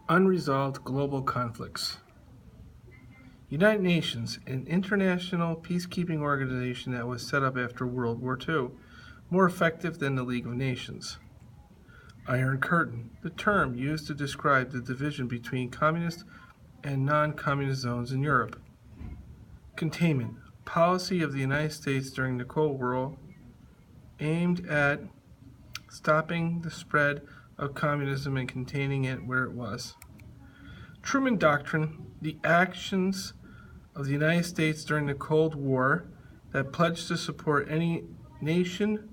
Unresolved global conflicts. United Nations, an international peacekeeping organization that was set up after World War II, more effective than the League of Nations. Iron Curtain, the term used to describe the division between communist and non-communist zones in Europe. Containment, policy of the United States during the Cold War aimed at stopping the spread of communism and containing it where it was. Truman Doctrine, the actions of the United States during the Cold War that pledged to support any nation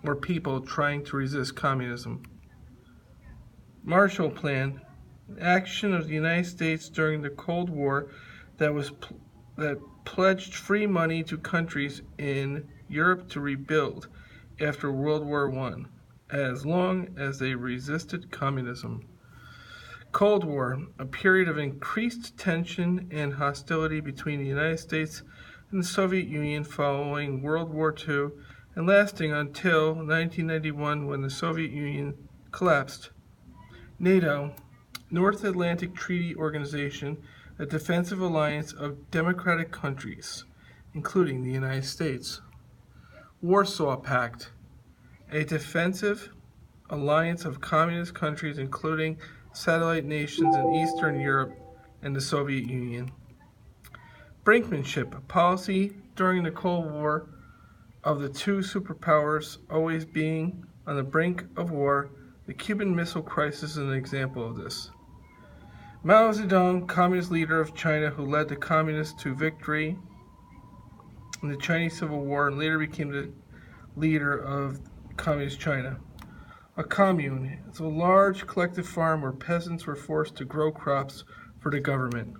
or people trying to resist communism. Marshall Plan, action of the United States during the Cold War that pledged free money to countries in Europe to rebuild after World War I, as long as they resisted communism. Cold War, a period of increased tension and hostility between the United States and the Soviet Union following World War II and lasting until 1991 when the Soviet Union collapsed. NATO, North Atlantic Treaty Organization, a defensive alliance of democratic countries, including the United States. Warsaw Pact, a defensive alliance of communist countries, including satellite nations in Eastern Europe and the Soviet Union. Brinkmanship, a policy during the Cold War of the two superpowers always being on the brink of war. The Cuban Missile Crisis is an example of this. Mao Zedong, communist leader of China who led the communists to victory in the Chinese Civil War and later became the leader of communist China. A commune is a large collective farm where peasants were forced to grow crops for the government.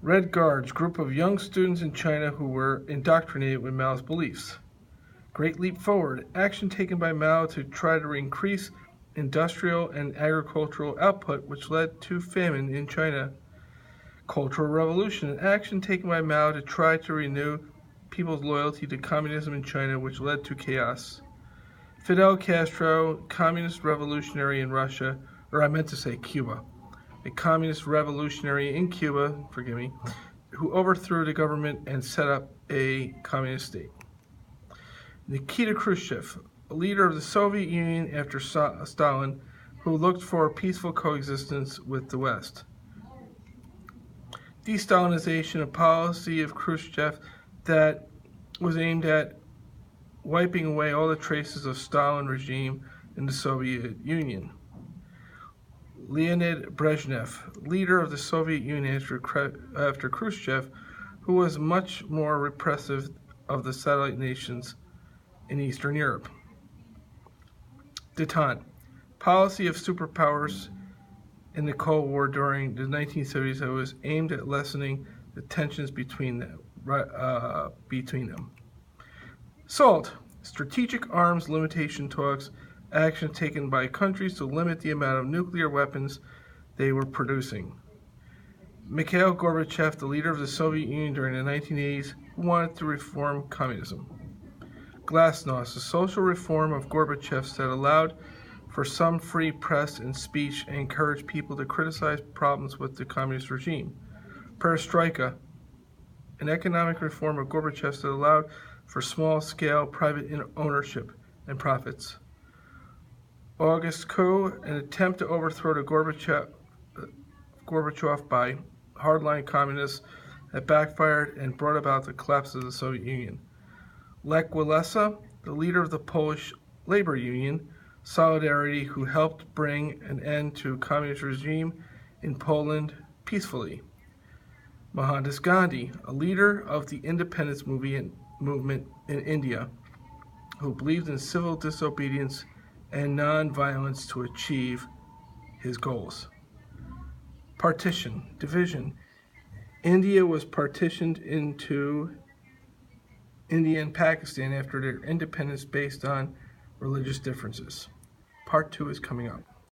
Red Guards, group of young students in China who were indoctrinated with Mao's beliefs. Great Leap Forward, action taken by Mao to try to increase industrial and agricultural output, which led to famine in China. Cultural Revolution, action taken by Mao to try to renew people's loyalty to communism in China, which led to chaos. Fidel Castro, communist revolutionary in Russia, or I meant to say Cuba, a communist revolutionary in Cuba, who overthrew the government and set up a communist state. Nikita Khrushchev, a leader of the Soviet Union after Stalin, who looked for peaceful coexistence with the West. De-Stalinization, a policy of Khrushchev that was aimed at wiping away all the traces of Stalin regime in the Soviet Union. Leonid Brezhnev, leader of the Soviet Union after Khrushchev, who was much more repressive of the satellite nations in Eastern Europe. Détente, policy of superpowers in the Cold War during the 1970s that was aimed at lessening the tensions between them. SALT, strategic arms limitation talks, action taken by countries to limit the amount of nuclear weapons they were producing. Mikhail Gorbachev, the leader of the Soviet Union during the 1980s, who wanted to reform communism. Glasnost, a social reform of Gorbachev that allowed for some free press and speech and encouraged people to criticize problems with the communist regime. Perestroika, an economic reform of Gorbachev that allowed for small-scale private ownership and profits. August coup, an attempt to overthrow the Gorbachev by hardline communists that backfired and brought about the collapse of the Soviet Union. Lech Walesa, the leader of the Polish labor union, Solidarity, who helped bring an end to communist regime in Poland peacefully. Mohandas Gandhi, a leader of the independence movement in India, who believed in civil disobedience and non-violence to achieve his goals. Partition, division. India was partitioned into India and Pakistan after their independence based on religious differences. Part 2 is coming up.